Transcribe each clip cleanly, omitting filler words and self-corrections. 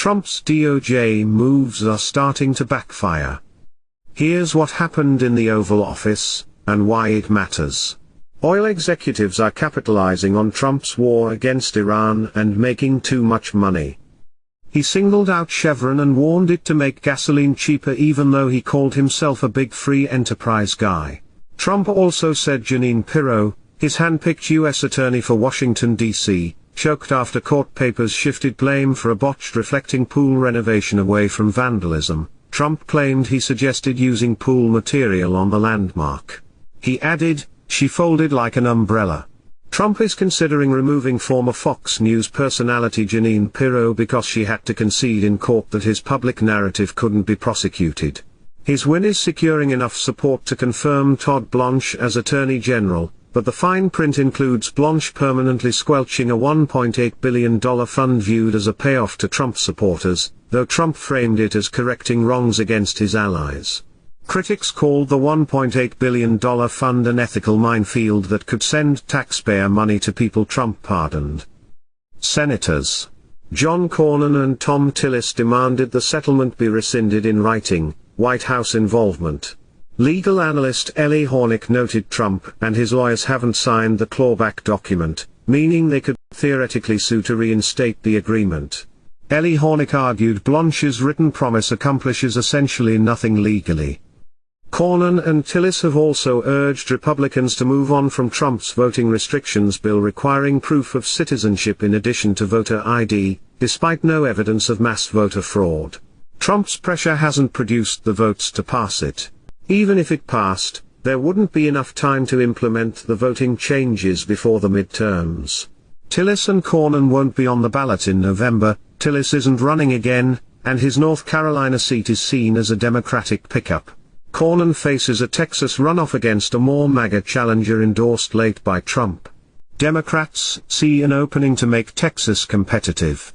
Trump's DOJ moves are starting to backfire. Here's what happened in the Oval Office, and why it matters. Oil executives are capitalizing on Trump's war against Iran and making too much money. He singled out Chevron and warned it to make gasoline cheaper even though he called himself a big free enterprise guy. Trump also said Jeanine Pirro, his hand-picked U.S. attorney for Washington, D.C., choked after court papers shifted blame for a botched reflecting pool renovation away from vandalism. Trump claimed he suggested using pool material on the landmark. He added, "She folded like an umbrella." Trump is considering removing former Fox News personality Jeanine Pirro because she had to concede in court that his public narrative couldn't be prosecuted. His win is securing enough support to confirm Todd Blanche as Attorney General, but the fine print includes Blanche permanently squelching a $1.8 billion fund viewed as a payoff to Trump supporters, though Trump framed it as correcting wrongs against his allies. Critics called the $1.8 billion fund an ethical minefield that could send taxpayer money to people Trump pardoned. Senators John Cornyn and Tom Tillis demanded the settlement be rescinded in writing. White House involvement. Legal analyst Ellie Hornick noted Trump and his lawyers haven't signed the clawback document, meaning they could theoretically sue to reinstate the agreement. Ellie Hornick argued Blanche's written promise accomplishes essentially nothing legally. Cornyn and Tillis have also urged Republicans to move on from Trump's voting restrictions bill requiring proof of citizenship in addition to voter ID, despite no evidence of mass voter fraud. Trump's pressure hasn't produced the votes to pass it. Even if it passed, there wouldn't be enough time to implement the voting changes before the midterms. Tillis and Cornyn won't be on the ballot in November. Tillis isn't running again, and his North Carolina seat is seen as a Democratic pickup. Cornyn faces a Texas runoff against a more MAGA challenger endorsed late by Trump. Democrats see an opening to make Texas competitive.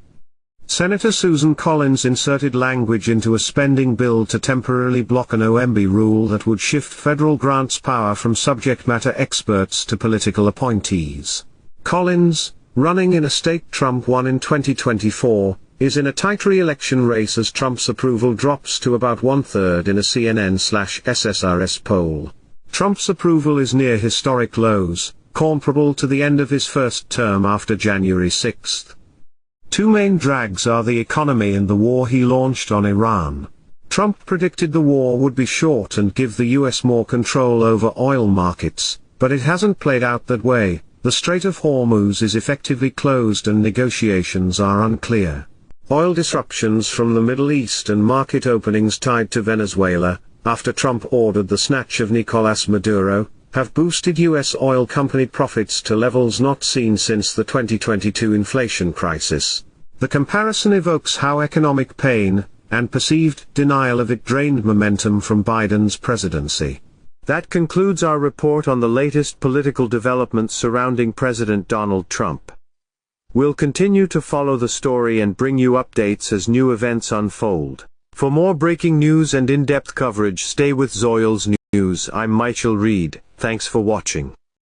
Senator Susan Collins inserted language into a spending bill to temporarily block an OMB rule that would shift federal grants power from subject matter experts to political appointees. Collins, running in a state Trump won in 2024, is in a tight re-election race as Trump's approval drops to about one-third in a CNN/SSRS poll. Trump's approval is near historic lows, comparable to the end of his first term after January 6. Two main drags are the economy and the war he launched on Iran. Trump predicted the war would be short and give the US more control over oil markets, but it hasn't played out that way. The Strait of Hormuz is effectively closed and negotiations are unclear. Oil disruptions from the Middle East and market openings tied to Venezuela, after Trump ordered the snatch of Nicolas Maduro, have boosted U.S. oil company profits to levels not seen since the 2022 inflation crisis. The comparison evokes how economic pain, and perceived denial of it drained momentum from Biden's presidency. That concludes our report on the latest political developments surrounding President Donald Trump. We'll continue to follow the story and bring you updates as new events unfold. For more breaking news and in-depth coverage, stay with Zoyols News. I'm Michael Reed. Thanks for watching.